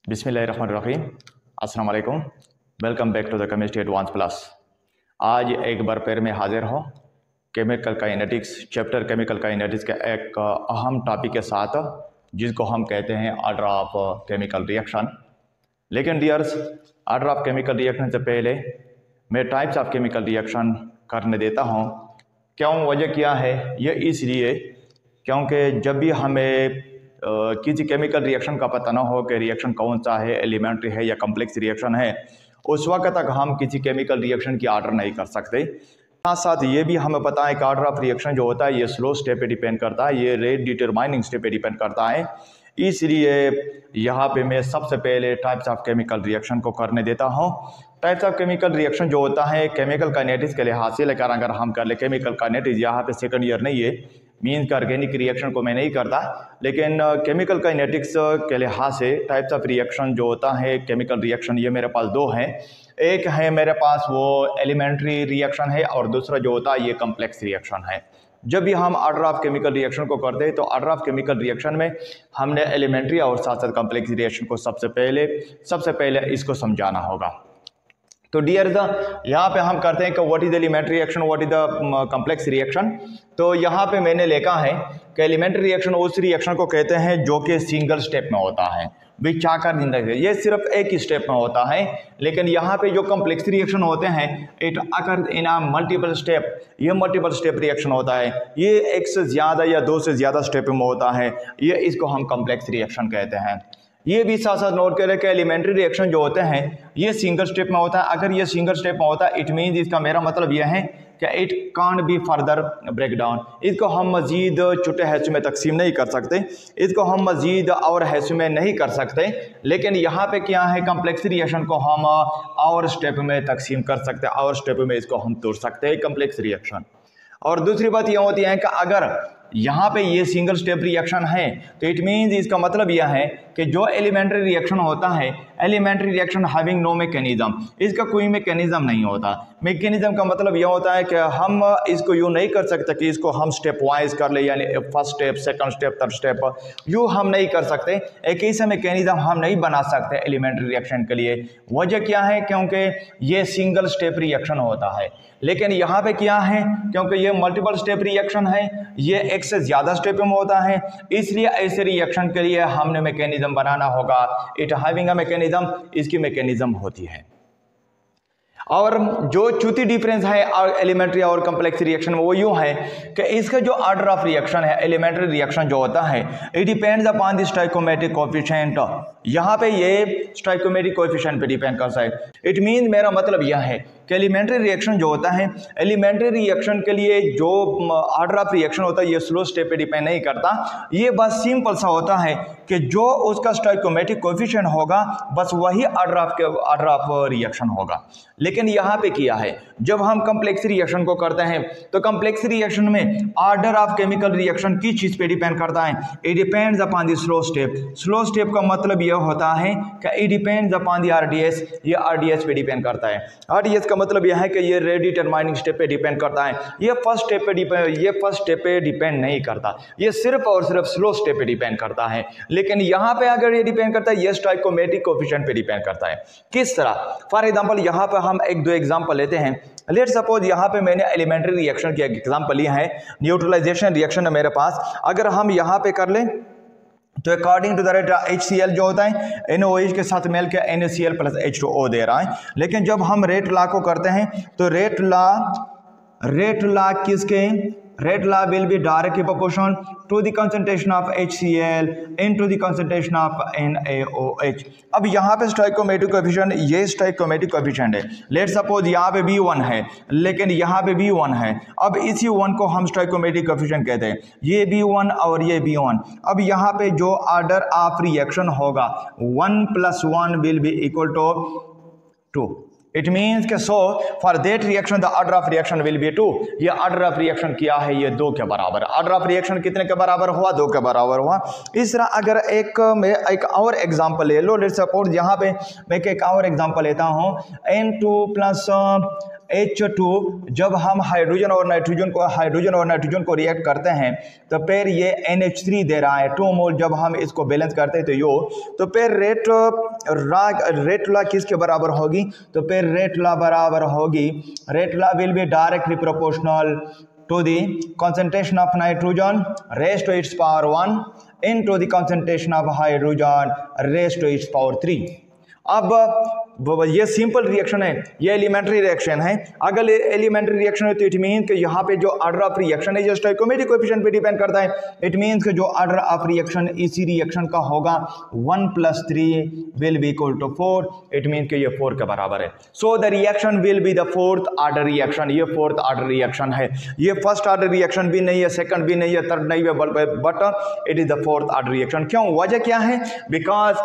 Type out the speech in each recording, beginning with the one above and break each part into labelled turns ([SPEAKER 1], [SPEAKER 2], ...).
[SPEAKER 1] बिस्मिल्लाहिर्रहमानिर्रहीम। अस्सलाम वालेकुम। Welcome back to the chemistry advance plus. आज एक बार फिर मैं हाजिर हूँ chemical kinetics chapter chemical kinetics का एक अहम टॉपिक के साथ, जिसको हम कहते हैं ऑर्डर ऑफ केमिकल रिएक्शन। लेकिन dears, order of chemical reaction से पहले मैं टाइप्स ऑफ केमिकल रिएक्शन करने देता हूँ। क्यों, वजह क्या है? ये इसलिए क्योंकि जब भी हमें किसी केमिकल रिएक्शन का पता ना हो कि रिएक्शन कौन सा है, एलिमेंट्री है या कॉम्प्लेक्स रिएक्शन है, उस वक्त तक हम किसी केमिकल रिएक्शन की ऑर्डर नहीं कर सकते। साथ साथ ये भी हमें पता है कि ऑर्डर ऑफ रिएक्शन जो होता है ये स्लो स्टेप पे डिपेंड करता है, ये रेट डिटरमाइनिंग स्टेप पे डिपेंड करता है। इसलिए यहाँ पे मैं सबसे पहले टाइप्स ऑफ केमिकल रिएक्शन को करने देता हूँ। टाइप्स ऑफ केमिकल रिएक्शन जो होता है केमिकल काइनेटिक्स के लिहाज से लेकर अगर हम कर ले केमिकल काइनेटिक्स, यहाँ पे सेकंड ईयर नहीं है, मीन्स का ऑर्गेनिक रिएक्शन को मैं नहीं करता, लेकिन केमिकल काइनेटिक्स के लिहाज से टाइप्स ऑफ रिएक्शन जो होता है केमिकल रिएक्शन, ये मेरे पास दो हैं। एक है मेरे पास वो एलिमेंट्री रिएक्शन है और दूसरा जो होता है ये कॉम्प्लेक्स रिएक्शन है। जब भी हम ऑर्डर ऑफ केमिकल रिएक्शन को करते हैं तो ऑर्डर ऑफ केमिकल रिएक्शन में हमने एलिमेंट्री और साथ साथ कॉम्प्लेक्स रिएक्शन को सबसे पहले इसको समझाना होगा। तो डियर यहाँ पे हम करते हैं कि what is the elementary reaction, what is the complex reaction. तो यहाँ पे मैंने लिखा है कि एलिमेंट्री रिएक्शन उस रिएक्शन को कहते हैं जो कि सिंगल स्टेप में होता है, विच आकर जिंदगी ये सिर्फ एक ही स्टेप में होता है। लेकिन यहाँ पे जो कॉम्प्लेक्स रिएक्शन होते हैं it occur in a multiple step, ये मल्टीपल स्टेप रिएक्शन होता है, ये एक से ज़्यादा या दो से ज़्यादा स्टेप में होता है, ये इसको हम कॉम्प्लेक्स रिएक्शन कहते हैं। ये भी साथ साथ नोट करें कि एलिमेंट्री रिएक्शन जो होते हैं ये सिंगल स्टेप में होता है। अगर ये सिंगल स्टेप में होता है इट मीन्स इसका मेरा मतलब यह है कि it can't be further break down, इसको हम मजीद छोटे हिस्सों में तकसीम नहीं कर सकते, इसको हम मजीद और हिस्सों में नहीं कर सकते। लेकिन यहाँ पे क्या है, कॉम्प्लेक्स रिएक्शन को हम और स्टेप में तकसीम कर सकते हैं, और स्टेप में इसको हम तोड़ सकते हैं कॉम्प्लेक्स रिएक्शन। और दूसरी बात यह होती है कि अगर यहाँ पे ये सिंगल स्टेप रिएक्शन है तो इट मीन्स इसका मतलब यह है कि जो एलिमेंट्री रिएक्शन होता है, elementary reaction having no mechanism, इसका कोई मैकेनिज्म नहीं होता। मैकेनिज्म का मतलब यह होता है कि हम इसको यूँ नहीं कर सकते कि इसको हम स्टेप वाइज कर ले, यानी first step, second step, third step, यूँ हम नहीं कर सकते। एक ऐसा मैकेनिज्म हम नहीं बना सकते एलिमेंट्री रिएक्शन के लिए। वजह क्या है? क्योंकि ये सिंगल स्टेप रिएक्शन होता है। लेकिन यहाँ पे क्या है, क्योंकि ये मल्टीपल स्टेप रिएक्शन है, ये एक से ज़्यादा स्टेप में होता है, इसलिए ऐसे रिएक्शन के लिए हमने मैकेनिज्म बनाना होगा। इट हैविंग अ मैकेनिज्म, इसकी मैकेनिज्म होती है। और जो चौथी डिफरेंस है एलिमेंट्री और कॉम्प्लेक्स रिएक्शन में वो यूँ है कि इसका जो ऑर्डर ऑफ रिएक्शन है, एलिमेंट्री रिएक्शन जो होता है it depends upon the stoichiometric coefficient. यहाँ पे ये स्टोइकोमेट्रिक कोएफिशिएंट पे डिपेंड करता है। इट मीन मेरा मतलब यह है कि एलिमेंट्री रिएक्शन जो होता है, एलिमेंट्री रिएक्शन के लिए जो ऑर्डर ऑफ रिएक्शन होता है ये स्लो स्टेप पे डिपेंड नहीं करता, ये बस सिंपल सा होता है कि जो उसका स्टोइकोमेट्रिक कोएफिशिएंट होगा बस वही ऑर्डर ऑफ रिएक्शन होगा। लेकिन यहाँ पे किया है, जब हम कॉम्प्लेक्स रिएक्शन को करते हैं तो कॉम्प्लेक्स रिएक्शन में ऑर्डर ऑफ केमिकल रिएक्शन किस चीज़ पे डिपेंड करता है? It depends upon the slow step. Slow step का मतलब यह होता है कि it depends upon the RDS, ये आरडीएस पे डिपेंड करता है। आरडीएस का मतलब यह है कि ये रेट डिटरमाइनिंग स्टेप पे डिपेंड करता है, ये फर्स्ट स्टेप पे डिपेंड नहीं करता, ये सिर्फ और सिर्फ स्लो स्टेप पे डिपेंड करता है। लेकिन यहाँ पे अगर ये डिपेंड करता है, ये स्टोइकोमेट्रिक कोएफिशिएंट पे डिपेंड करता है। किस तरह? फॉर एग्जांपल यहाँ पे हम एक दो एग्जांपल लेते हैं। लेट सपोज यहाँ पे मैंने एलिमेंट्री रिएक्शन की एग्जांपल लिया है, न्यूट्रलाइजेशन रिएक्शन है मेरे पास। अगर हम यहाँ पे कर लें तो according to the rate HCl जो होता है NaOH के साथ मिल के NaCl प्लस H2O दे रहा है। लेकिन जब हम रेट लॉ को करते हैं तो रेट लॉ किसके? Rate law will be directly proportional to the concentration of HCl into the concentration of NaOH। अब यहाँ पे स्टोइकोमेट्रिक कोएफिशिएंट, ये स्टोइकोमेट्रिक कोएफिशिएंट है। लेट सपोज यहाँ पे B1 है, लेकिन यहाँ पे B1 है। अब इसी 1 को हम स्टोइकोमेट्रिक कोएफिशिएंट कहते हैं, ये B1 और ये B1। अब यहाँ पे जो ऑर्डर ऑफ रिएक्शन होगा 1 + 1 will be equal to 2। It means के so for that reaction the order of reaction will be 2। ये ऑर्डर ऑफ रिएक्शन क्या है, ये 2 के बराबर। ऑर्डर ऑफ रिएक्शन कितने के बराबर हुआ, 2 के बराबर हुआ। इस तरह अगर एक और एग्जांपल ले लो, लेट्स सपोज यहाँ पे मैं एक और एग्जांपल लेता हूँ, N2 प्लस H2, जब हम हाइड्रोजन और नाइट्रोजन को रिएक्ट करते हैं तो फिर ये NH3 दे रहा है 2 मोल। जब हम इसको बैलेंस करते हैं तो फिर रेट लॉ किसके बराबर होगी, तो फिर रेट लॉ बराबर होगी, rate law will be directly proportional to the concentration of nitrogen raised to its power 1 into the concentration of hydrogen raised to its power 3। अब ये सिंपल रिएक्शन है, ये एलिमेंट्री रिएक्शन है। अगर ये एलिमेंट्री रिएक्शन है तो इट मीन कि यहाँ पे जो ऑर्डर ऑफ रिएक्शन है ये स्टोइकोमेट्रिक कोएफिशिएंट पे डिपेंड करता है। इट मीन्स कि जो ऑर्डर ऑफ रिएक्शन इसी रिएक्शन का होगा 1 + 3 will be equal to 4। It mean कि ये 4 के बराबर है। So the reaction will be the 4th order reaction. ये 4th ऑर्डर रिएक्शन है, ये फर्स्ट ऑर्डर रिएक्शन भी नहीं है, सेकंड भी नहीं है, थर्ड नहीं है, but it is the 4th order reaction. क्यों, वजह क्या है, बिकॉज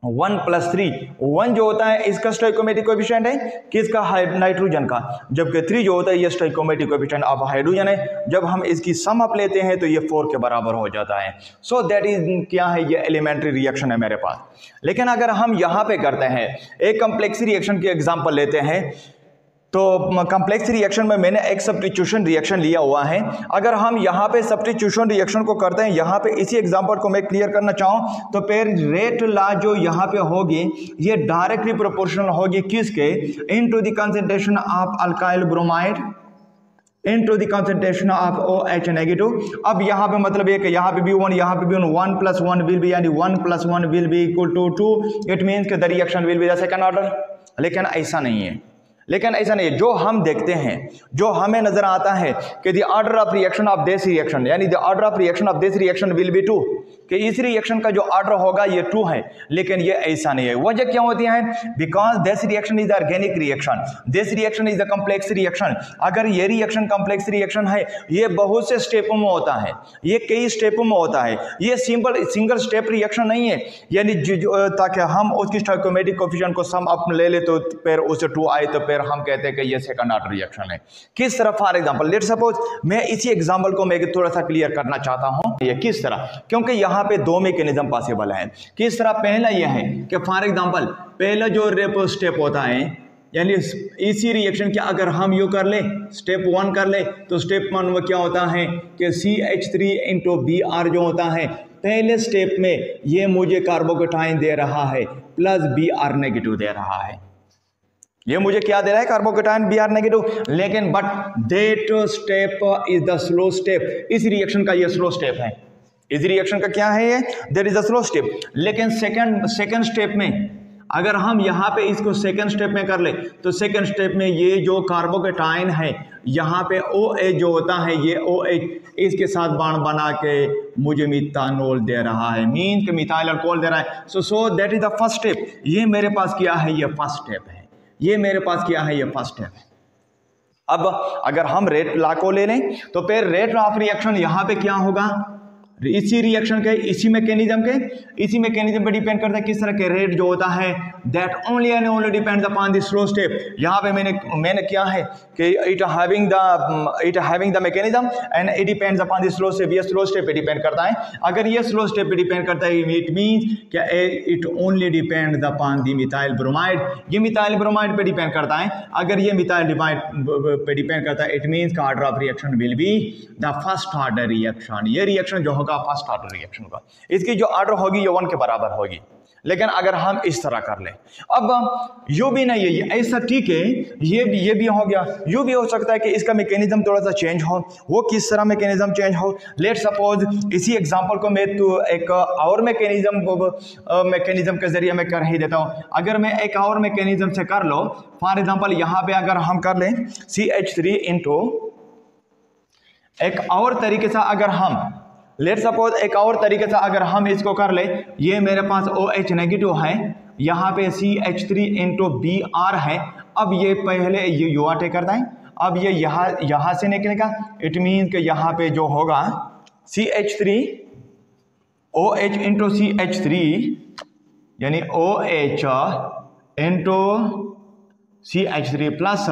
[SPEAKER 1] 1 + 3, 1 जो होता है इसका स्टोइकोमेट्रिक कोएफिशिएंट है किसका, नाइट्रोजन का, जबकि 3 जो होता है ये स्टोइकोमेट्रिक कोएफिशिएंट ऑफ हाइड्रोजन है। जब हम इसकी सम अप लेते हैं तो ये 4 के बराबर हो जाता है। सो दैट इज क्या है, ये एलिमेंट्री रिएक्शन है मेरे पास। लेकिन अगर हम यहाँ पे करते हैं एक कम्प्लेक्स रिएक्शन की एग्जाम्पल लेते हैं, तो कम्प्लेक्स रिएक्शन में मैंने एक सब्स्टिट्यूशन रिएक्शन लिया हुआ है। अगर हम यहाँ पे सब्स्टिट्यूशन रिएक्शन को करते हैं, यहाँ पे इसी एग्जांपल को मैं क्लियर करना चाहूँ तो फिर रेट लॉ जो यहाँ पे होगी ये डायरेक्टली प्रोपोर्शनल होगी किसके, into the concentration of alkyl bromide into the concentration of OH negative. अब यहाँ पे मतलब ये कि यहाँ पे भी 1, यहाँ पे भी 1 + 1 विल बी, यानी 1 + 1 will be equal to 2। It means कि the reaction will be the second order. लेकिन ऐसा नहीं है, जो हम देखते हैं, जो हमें नजर आता है कि the order of reaction of this reaction, यानी the order of reaction of this reaction will be 2, कि इस रिएक्शन का जो ऑर्डर होगा ये 2 है। लेकिन ये ऐसा नहीं है। वजह क्या होती है, because this reaction is organic reaction, this reaction is a complex reaction. अगर ये रिएक्शन कम्प्लेक्स रिएक्शन है, ये बहुत से स्टेपों में होता है, ये कई स्टेपों में होता है, ये सिंगल स्टेप रिएक्शन नहीं है। यानी ताकि हम उसकी स्टोइकोमेट्रिक कोएफिशिएंट को सम अप ले ले तो फिर उसे 2 आए तो फिर हम कहते हैं कि ये सेकंड ऑर्डर रिएक्शन है। किस तरह, फॉर एग्जांपल लेट्स सपोज मैं इसी एग्जांपल को मैं थोड़ा सा क्लियर करना चाहता हूं, ये किस तरह, क्योंकि यहाँ पे 2 मैकेनिज्म पॉसिबल है। किस तरह, पहला यह है कि फॉर एग्जांपल पहला जो रेपो स्टेप होता है, यानी इसी रिएक्शन के अगर हम यू कर ले, स्टेप 1 कर ले, तो स्टेप 1 में क्या होता है कि CH3 × Br जो होता है, पहले स्टेप में ये मुझे कार्बोकेटाइन दे रहा है प्लस Br नेगेटिव दे रहा है। ये मुझे क्या दे रहा है, कार्बोकेटाइन Br नेगेटिव। लेकिन but that step is the slow step. इस रिएक्शन का ये स्लो स्टेप है, इस रिएक्शन का क्या है, ये that is the slow step. लेकिन सेकंड स्टेप में अगर हम यहाँ पे इसको सेकंड स्टेप में कर ले, तो सेकंड स्टेप में ये जो कार्बोकेटाइन है यहाँ पे OH जो होता है, ये OH इसके साथ बाण बना के मुझे मिथानोल दे रहा है, मीन के मिथाइल अल्कोहल दे रहा है। So that is the first step. ये मेरे पास क्या है, ये फर्स्ट स्टेप है, ये मेरे पास क्या है, ये फर्स्ट स्टेप है। अब अगर हम रेट लॉ को ले लें तो फिर रेट ऑफ रिएक्शन यहाँ पे क्या होगा, इसी रिएक्शन के इसी मैकेनिज्म पे डिपेंड करता है। किस तरह के रेट जो होता है, that only and only depends upon the slow step. यहाँ पे मैंने क्या है कि it having the mechanism and it depends upon the slow step. ये स्लो स्टेप पे डिपेंड करता है। अगर ये स्लो स्टेप पे डिपेंड करता है, इट मीन्स क्या, it only depends upon the methyl bromide. ये मिथाइल ब्रोमाइड पे डिपेंड करता है। अगर ये मिथाइल ब्रोमाइड पे डिपेंड करता है, इट मीन्स का order of reaction will be the first order reaction. ये रिएक्शन जो होगा फर्स्ट ऑर्डर रिएक्शन का, इसकी जो ऑर्डर होगी ये 1 के बराबर होगी। लेकिन अगर हम इस तरह कर ले, अब यू भी नहीं है, ऐसा ठीक है, ये भी हो गया। यू भी हो सकता है कि इसका मैकेनिज्म थोड़ा सा चेंज हो। वो किस तरह मैकेनिज्म चेंज हो, लेट सपोज इसी एग्जांपल को मैं तो एक और मैकेनिज्म के जरिए मैं कर ही देता हूं। अगर मैं एक और मैकेनिज्म से कर लो, फॉर एग्जांपल यहाँ पे अगर हम कर लें CH3 × एक और तरीके से, अगर हम लेट सपोज एक और तरीके से अगर हम इसको कर ले, ये मेरे पास OH नेगेटिव है, यहाँ पे CH3 × Br है। अब ये पहले ये युवा टेक करता है, अब ये यहाँ से निकलेगा। इट मीन्स कि यहाँ पे जो होगा CH3 OH × CH3 यानी OH × CH3 plus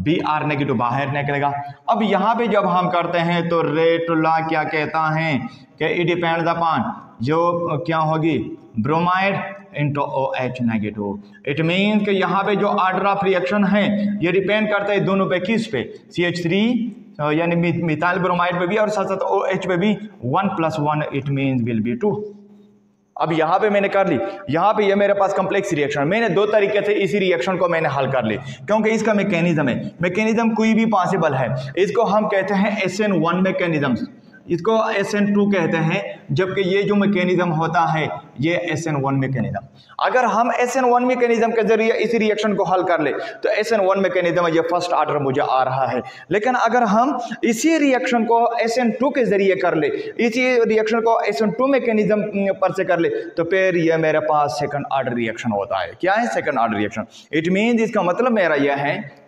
[SPEAKER 1] Br negative बाहर निकलेगा। अब यहाँ पे जब हम करते हैं तो रेट लॉ क्या कहता है कि इट डिपेंड्स अपॉन जो क्या होगी bromide into OH negative. It mean कि यहाँ पे जो ऑर्डर ऑफ रिएक्शन है ये डिपेंड करता है दोनों पे, किस पे, CH3 यानी मिथाइल ब्रोमाइड पे भी और साथ साथ OH पे भी 1 + 1 इट मीन विल बी 2। अब यहाँ पे मैंने कर ली, यहाँ पे ये मेरे पास कॉम्प्लेक्स रिएक्शन, मैंने दो तरीके से इसी रिएक्शन को मैंने हल कर ली, क्योंकि इसका मैकेनिज्म है, मैकेनिज्म कोई भी पॉसिबल है। इसको हम कहते हैं SN1 मैकेनिज्म, इसको SN2 कहते हैं, जबकि ये जो मैकेनिज्म होता है ये SN1 मैकेनिज्म। अगर हम SN1 मैकेनिज्म के जरिए इस रिएक्शन को हल कर ले तो SN1 मैकेनिज्म ये फर्स्ट ऑर्डर मुझे आ रहा है। लेकिन अगर हम इसी रिएक्शन को SN2 के जरिए कर ले, इसी रिएक्शन को SN2 मैकेनिज्म पर से कर ले, तो फिर ये मेरे पास सेकंड ऑर्डर रिएक्शन होता है। क्या है second order reaction? It means इसका मतलब मेरा यह है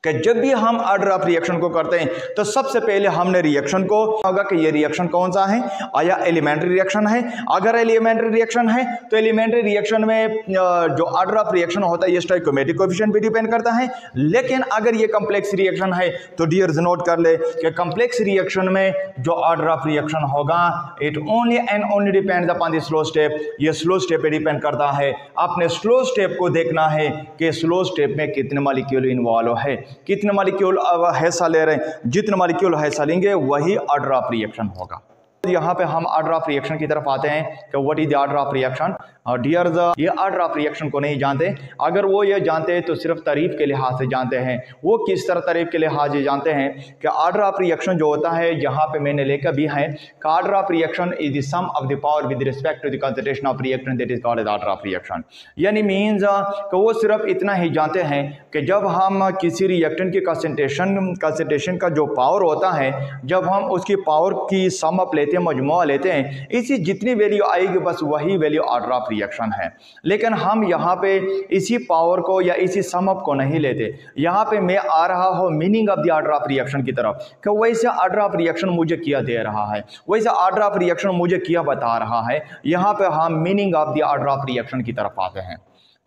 [SPEAKER 1] कि जब भी हम ऑर्डर ऑफ रिएक्शन को करते हैं तो सबसे पहले हमने रिएक्शन को होगा कि ये रिएक्शन कौन सा है, आया एलिमेंट्री रिएक्शन है। अगर एलिमेंट्री रिएक्शन है तो एलिमेंट्री रिएक्शन में जो ऑर्डर ऑफ रिएक्शन होता है ये स्टोइकोमेट्रिक कोएफिशिएंट पे डिपेंड करता है। लेकिन अगर ये कॉम्प्लेक्स रिएक्शन है तो डियर्स नोट कर ले कि कॉम्प्लेक्स रिएक्शन में जो ऑर्डर ऑफ रिएक्शन होगा it only and only depends upon the slow step. ये स्लो स्टेप पे डिपेंड करता है। आपने स्लो स्टेप को देखना है कि स्लो स्टेप में कितने मॉलिक्यूल इन्वॉल्व है, कितने मॉलिक्यूल हिस्सा ले रहे हैं, जितने मॉलिक्यूल हिस्सा लेंगे वही ऑर्डर ऑफ रिएक्शन होगा। यहाँ पे हम ऑर्डर ऑफ रिएक्शन की तरफ आते हैं कि what is the order of reaction. Dears ये ऑर्डर ऑफ रिएक्शन को नहीं जानते, अगर वो ये जानते हैं तो सिर्फ तारीफ के लिहाज से जानते हैं। वो किस तरह तारीफ के लिहाज से जानते हैं कि ऑर्डर ऑफ रिएक्शन जो होता है यहाँ पे मैंने लेकर भी है कि order of reaction is the sum of the power with respect to the concentration of reactant that is called as order of reaction. यानी मीन्स कि वो सिर्फ इतना ही जानते हैं कि जब हम किसी रिएक्टेंट की कंसंट्रेशन का जो पावर होता है, जब हम उसकी पावर की सम अप लेते हैं, मजमुआ लेते हैं, इसी जितनी वैल्यू आएगी बस वही वैल्यू ऑर्डर ऑफ रिएक्शन है। लेकिन हम यहाँ पे इसी पावर को या इसी सम अप को नहीं लेते। यहाँ पे मैं आ रहा हूँ meaning of the order of reaction की तरफ कि वैसे ऑर्डर ऑफ रिएक्शन मुझे क्या दे रहा है, वैसे ऑर्डर ऑफ रिएक्शन मुझे क्या बता रहा है। यहाँ पे हम meaning of the order of reaction की तरफ आते हैं।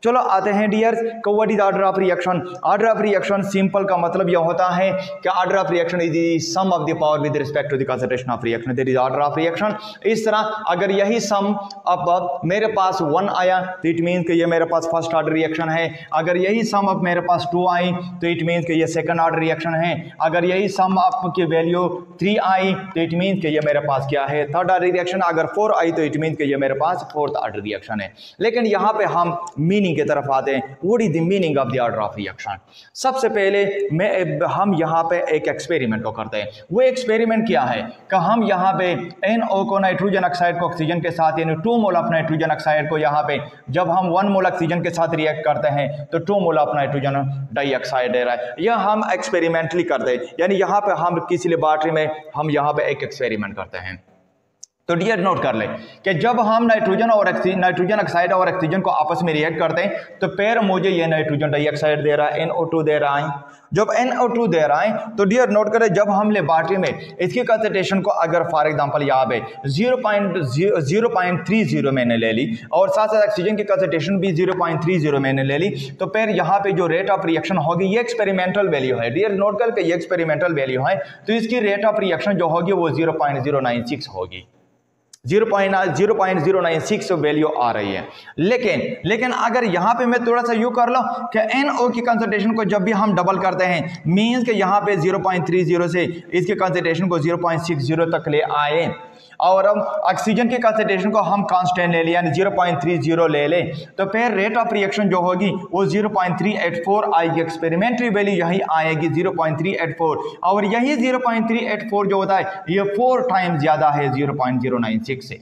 [SPEAKER 1] चलो आते हैं डियर्स को what is order of reaction. Order of reaction simple का मतलब यह होता है कि order of reaction is the sum of the power with respect to the concentration of reaction, that is order of reaction. इस तरह अगर यही सम अब मेरे पास 1 आया तो इट मीन्स कि ये मेरे पास फर्स्ट ऑर्डर रिएक्शन है। अगर यही सम अब मेरे पास 2 आई तो इट मीन्स कि ये सेकंड ऑर्डर रिएक्शन है। अगर यही सम अप की वैल्यू 3 आई तो इट मीन्स कि ये मेरे पास क्या है, थर्ड ऑर्डर रिएक्शन। अगर 4 आई तो इट मीन्स कि ये मेरे पास फोर्थ ऑर्डर रिएक्शन है। लेकिन यहाँ पे हम मीनिंग की तरफ आते हैं। What is the meaning of the order of reaction? सबसे पहले हम यहाँ पे एक एक्सपेरिमेंट को करते हैं। वो एक्सपेरिमेंट क्या है कि हम यहाँ पे NO को नाइट्रोजन ऑक्साइड को ऑक्सीजन के साथ यानी 2 मोल ऑफ नाइट्रोजन ऑक्साइड को यहाँ पे जब हम 1 मोल ऑक्सीजन के साथ रिएक्ट करते हैं तो 2 मोल ऑफ नाइट्रोजन डाइऑक्साइड दे रहा है। यह हम एक्सपेरिमेंटली करते हैं, यानी यहाँ पे हम किसी लेबॉर्ट्री में हम यहाँ पे एक एक्सपेरिमेंट करते हैं। तो डियर नोट कर ले कि जब हम नाइट्रोजन ऑक्साइड और ऑक्सीजन को आपस में रिएक्ट करते हैं तो फिर मुझे ये नाइट्रोजन डाइऑक्साइड दे रहा है, NO2 दे रहा है। जब NO2 दे रहा है तो डियर नोट करें जब हम लेबॉर्ट्री में इसकी कंसंट्रेशन को अगर फॉर एग्जांपल यहाँ पे 0.30 मैंने ले ली और साथ साथ ऑक्सीजन की कंसंट्रेशन भी 0.30 मैंने ले ली, तो फिर यहाँ पे जो रेट ऑफ रिएक्शन होगी ये एक्सपेरिमेंटल वैल्यू है। डियर नोट कर के ये एक्सपेरिमेंटल वैल्यू है तो इसकी रेट ऑफ रिएक्शन जो होगी वो 0.096 होगी। 0.096 वैल्यू आ रही है। लेकिन अगर यहाँ पे मैं थोड़ा सा यू कर लो कि NO की कंसंट्रेशन को जब भी हम डबल करते हैं मींस कि यहाँ पे 0.30 से इसके कंसंट्रेशन को 0.60 तक ले आए और अब ऑक्सीजन की कंसंट्रेशन को हम कांस्टेंट ले लिया यानी 0.30 ले ले तो फिर रेट ऑफ रिएक्शन जो होगी वो 0.384 आएगी। एक्सपेरिमेंटली वैल्यू यही आएगी 0.384 और यही 0.384 जो होता है ये 4 टाइम्स ज्यादा है 0.096 से।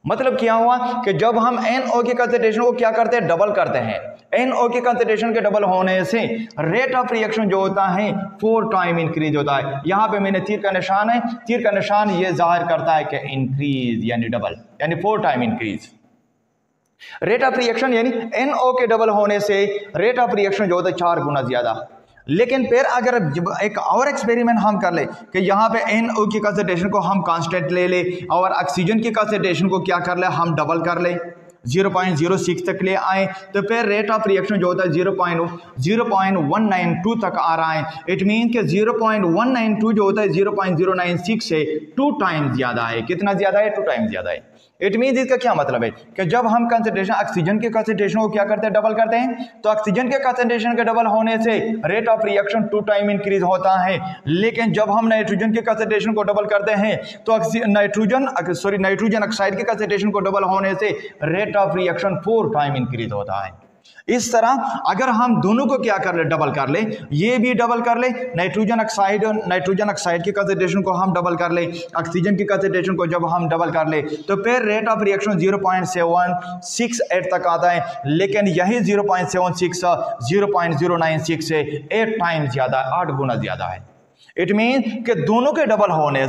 [SPEAKER 1] मतलब क्या हुआ कि जब हम NO की कंसंट्रेशन को क्या करते हैं, डबल करते हैं। NO की कंसंट्रेशन के डबल होने से रेट ऑफ रिएक्शन जो होता है 4 टाइम इंक्रीज होता है। यहाँ पे मैंने तीर का निशान है, तीर का निशान ये जाहिर करता है कि इंक्रीज यानी डबल यानी 4 time increase. Rate of reaction यानी NO के डबल होने से रेट ऑफ रिएक्शन जो होता है 4 गुना ज्यादा। लेकिन फिर अगर एक और एक्सपेरिमेंट हम कर ले कि यहाँ पे NO की कंसंट्रेशन को हम कांस्टेंट ले ले और ऑक्सीजन की कंसंट्रेशन को क्या कर ले हम डबल कर ले 0.06 तक ले आए तो फिर रेट ऑफ रिएक्शन जो होता है 0.192 तक आ रहा है। इट मीन कि 0.192 जो होता है 0.096 से 2 टाइम्स ज़्यादा है। कितना ज़्यादा है? 2 टाइम्स ज़्यादा है। इट मीन इसका क्या मतलब है कि जब हम कंसंट्रेशन ऑक्सीजन के कंसंट्रेशन को क्या करते हैं? डबल करते हैं। तो ऑक्सीजन के कंसंट्रेशन के डबल होने से rate of reaction 2 time increase होता है। लेकिन जब हम नाइट्रोजन के कंसंट्रेशन को डबल करते हैं तो नाइट्रोजन ऑक्साइड के कंसंट्रेशन को डबल होने से rate of reaction 4 time increase होता है। इस तरह अगर हम दोनों को क्या कर ले? डबल कर ले। ये भी डबल कर ले, नाइट्रोजन ऑक्साइड के कंसंट्रेशन को हम डबल कर ले, ऑक्सीजन की कंसंट्रेशन को जब हम डबल कर ले तो फिर रेट ऑफ रिएक्शन 0.768 तक आता है। लेकिन यही 0.76 0.096 से 8 टाइम्स ज़्यादा, 8 गुना ज़्यादा है। इट मीन कि दोनों के डबल होने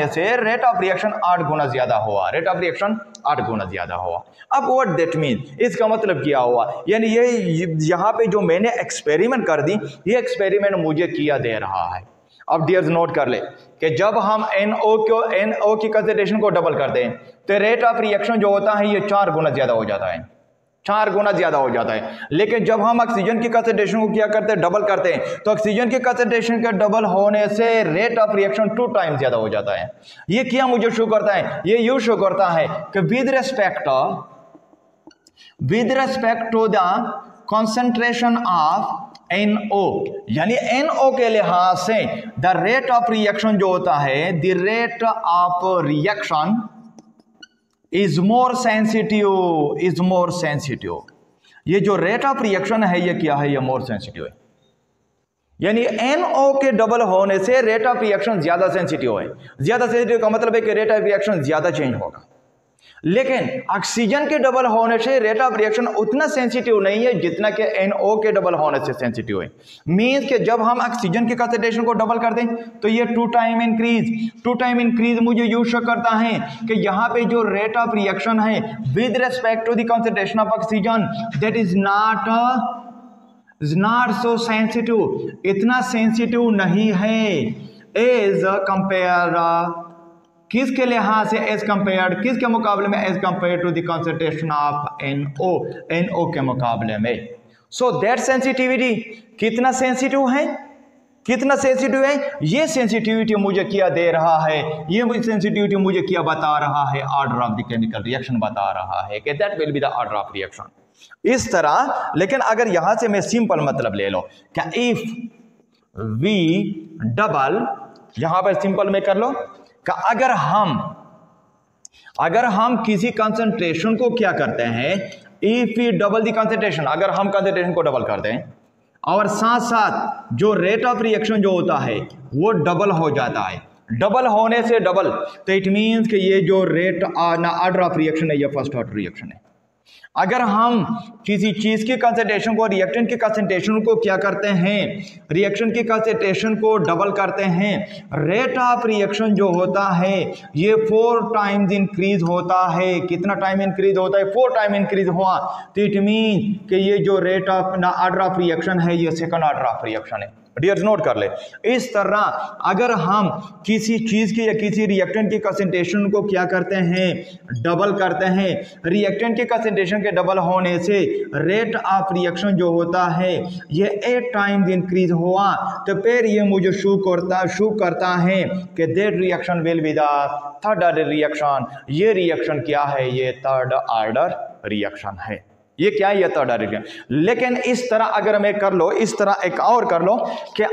[SPEAKER 1] से रेट ऑफ रिएक्शन 8 गुना ज्यादा हुआ। रेट ऑफ रिएक्शन 8 गुना ज्यादा हुआ। अब व्हाट दैट मीन, इसका मतलब क्या हुआ? यानी ये यहाँ पे जो मैंने एक्सपेरिमेंट कर दी, ये एक्सपेरिमेंट मुझे किया दे रहा है। अब डियर्स नोट कर ले कि जब हम NO की कंसंट्रेशन को डबल करते हैं तो रेट ऑफ रिएक्शन जो होता है ये 4 गुना ज्यादा हो जाता है, 4 गुना ज्यादा हो जाता है। लेकिन जब हम ऑक्सीजन की कंसंट्रेशन को क्या करते हैं? डबल करते हैं। तो ऑक्सीजन की कंसंट्रेशन के डबल होने से रेट ऑफ रिएक्शन 2 टाइम्स ज्यादा हो जाता है। ये क्या मुझे शो करता है? ये यूं शो करता है कि with respect to the concentration of NO, यानी NO के लिहाज से द रेट ऑफ रिएक्शन जो होता है, the rate of reaction is more sensitive। ये जो रेट ऑफ रिएक्शन है ये क्या है? ये मोर सेंसिटिव है। यानी NO के डबल होने से रेट ऑफ रिएक्शन ज्यादा सेंसिटिव है। ज्यादा सेंसिटिव का मतलब है कि रेट ऑफ रिएक्शन ज्यादा चेंज होगा। लेकिन ऑक्सीजन के डबल होने से रेट ऑफ रिएक्शन उतना सेंसिटिव नहीं है जितना कि NO के डबल होने से सेंसिटिव है। मींस कि जब हम ऑक्सीजन के कंसंट्रेशन को डबल कर दें तो ये 2 टाइम इंक्रीज मुझे यूज करता है कि यहाँ पे जो रेट ऑफ रिएक्शन है with respect to the concentration of oxygen that is not so sensitive, इतना सेंसिटिव नहीं है एज कंपेयर, किसके लिहाज से? एज कंपेयर, किसके मुकाबले में? As compare to the concentration of NO के मुकाबले में। सो दैट सेंसिटिविटी कितना सेंसिटिव है? ये सेंसिटिविटी मुझे क्या दे रहा है? ये सेंसिटिविटी मुझे क्या बता रहा है? Order of the chemical reaction बता रहा है कि that will be the order of reaction. इस तरह। लेकिन अगर यहां से मैं सिंपल मतलब ले लो, क्या इफ वी डबल, यहां पर सिंपल में कर लो कि अगर हम किसी कंसंट्रेशन को क्या करते हैं, if we double the concentration, अगर हम कंसंट्रेशन को डबल करते हैं और साथ साथ जो रेट ऑफ रिएक्शन जो होता है वो डबल हो जाता है। डबल होने से डबल, तो इट मीन्स कि ये जो रेट ऑर्डर ऑफ रिएक्शन है ये फर्स्ट ऑर्डर रिएक्शन है। अगर हम किसी चीज की कंसंट्रेशन को, रिएक्टेंट की कंसंट्रेशन को क्या करते हैं, रिएक्शन की कंसंट्रेशन को डबल करते हैं, रेट ऑफ रिएक्शन जो होता है ये 4 टाइम्स इंक्रीज होता है। कितना टाइम इंक्रीज होता है? 4 टाइम इंक्रीज हुआ। तो इट मीन कि ये जो rate of order of reaction है ये सेकंड ऑर्डर ऑफ रिएक्शन है। डियर्स नोट कर ले। इस तरह अगर हम किसी चीज की या किसी रिएक्टेंट की कंसंट्रेशन को क्या करते हैं? डबल करते हैं। रिएक्टेंट की कंसंट्रेशन के डबल होने से रेट ऑफ रिएक्शन जो होता है ये 8 टाइम्स इंक्रीज हुआ। तो फिर ये मुझे शो करता है कि that reaction will be the third order reaction. ये रिएक्शन क्या है? ये थर्ड ऑर्डर रिएक्शन है। ये क्या है? ये थर्ड ऑर्डर रिएक्शन। लेकिन इस तरह अगर मैं कर लो, इस तरह एक और कर लो कि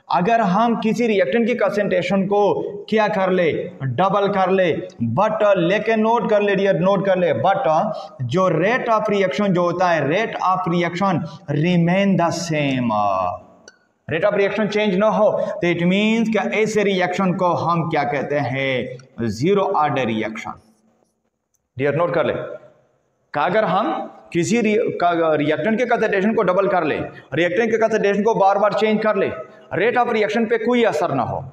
[SPEAKER 1] अगर हम किसी रिएक्टेंट की कंसंट्रेशन को क्या कर ले? डबल कर ले, बट लेकिन नोट कर ले डियर, नोट कर ले, बट जो रेट ऑफ रिएक्शन जो होता है, rate of reaction remain the same, rate of reaction change ना हो, तो इट मीन्स कि ऐसे रिएक्शन को हम क्या कहते हैं? Zero order reaction. Dear note कर ले कि अगर हम किसी रिएक्टेंट के कंसंट्रेशन को डबल कर ले, रिएक्टेंट के कंसंट्रेशन को बार बार चेंज कर ले, रेट ऑफ रिएक्शन पे कोई असर ना हो,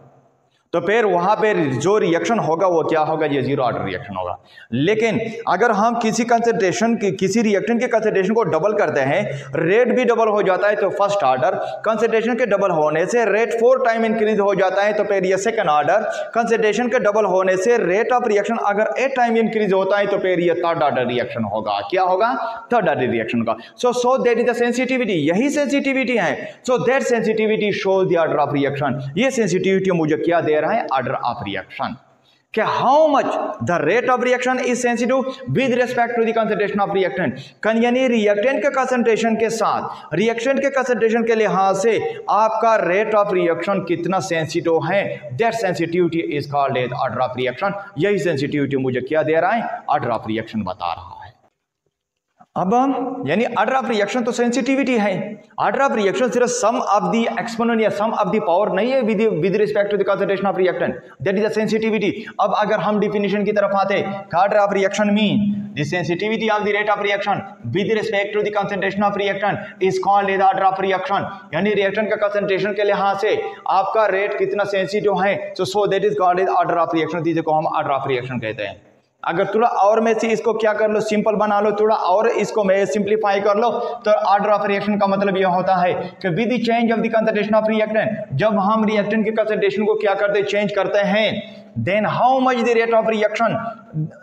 [SPEAKER 1] तो फिर वहां पे जो रिएक्शन होगा वो क्या होगा, ये जीरो ऑर्डर रिएक्शन होगा। लेकिन अगर हम किसी कंसंट्रेशन की किसी रिएक्टेंट के कंसंट्रेशन को डबल करते हैं, रेट भी डबल हो जाता है, तो फर्स्ट ऑर्डर कंसंट्रेशन के डबल होने से रेट 4 टाइम इंक्रीज हो जाता है, तो फिर ये सेकंड ऑर्डर कंसंट्रेशन के डबल होने से रेट ऑफ रिएक्शन अगर 8 टाइम इंक्रीज होता है, तो फिर ये थर्ड ऑर्डर रिएक्शन होगा। क्या होगा, थर्ड ऑर्डर रिएक्शन होगा। So that is the sensitivity, यही सेंसिटिविटी है। So that sensitivity shows the order of reaction. ये सेंसिटिविटी मुझे क्या दे रहा है, ऑर्डर ऑफ रिएक्शन, कि how much the rate of reaction is sensitive with respect to the concentration of reactant. यानी रिएक्टेंट के कंसंट्रेशन के साथ रिएक्शन के कंसंट्रेशन के लिहाज से आपका रेट ऑफ रिएक्शन कितना सेंसिटिव है, that sensitivity is called as order of reaction. यही सेंसिटिविटी मुझे क्या दे रहा है, ऑर्डर ऑफ रिएक्शन बता रहा है। अब यानी ऑर्डर ऑफ रिएक्शन तो सेंसिटिविटी है, ऑर्डर ऑफ रिएक्शन सिर्फ सम ऑफ द एक्सपोनेंट या सम ऑफ द पावर नहीं है with respect to the concentration of reactant, that is the sensitivity. अब अगर हम डिफिनेशन की तरफ आते, order of reaction mean the sensitivity of the rate of reaction with respect to the concentration of reactant is called as order of reaction. यानी reactant का concentration के लिहाज से आपका रेट कितना सेंसिटिव है, so that is called as order of reaction, जिसको हम ऑर्डर ऑफ रिएक्शन कहते हैं। अगर थोड़ा और में से इसको क्या कर लो, सिंपल बना लो, थोड़ा और इसको मैं सिंप्लीफाई कर लो, तो ऑर्डर ऑफ रिएक्शन का मतलब यह होता है कि with the change of the concentration of reactant, जब हम रिएक्टेंट के कंसंट्रेशन को क्या करते, चेंज करते हैं, then how much the rate of reaction,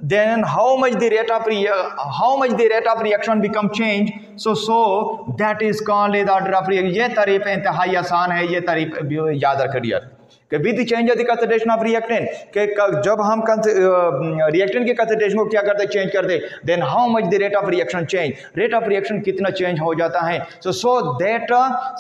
[SPEAKER 1] then how much the rate of reaction become change, so that is called as order of reaction। ये तारीफ इंतहाई आसान है, ये तारीफ याद रखिए कि with change of the concentration of reactant, के जब हम रिएक्टेंट के कंसंट्रेशन को क्या करते, चेंज करते, then how much the rate of reaction change, rate of reaction कितना चेंज हो जाता है, so that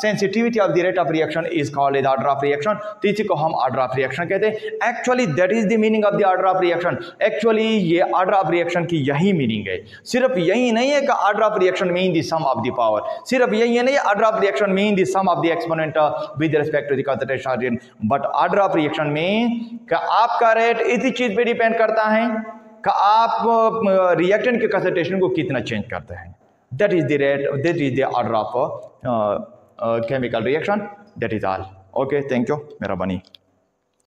[SPEAKER 1] sensitivity of the rate of reaction is called as order of reaction. तो इसी को हम ऑर्डर ऑफ रिएक्शन कहते हैं। Actually that is the meaning of the order of reaction. Actually ये ऑर्डर ऑफ रिएक्शन की यही meaning है। सिर्फ यही नहीं है कि order of reaction mean the sum of the power, सिर्फ यही नहीं है order of reaction mean the sum of the exponent with respect to the concentration, but order of reaction में का आपका रेट इसी चीज पे डिपेंड करता है कि आप रिएक्टेंट के कंसंट्रेशन को कितना चेंज करते हैं। That is the rate, that is the order of chemical reaction, that is all. Okay, thank you, मेहरबानी।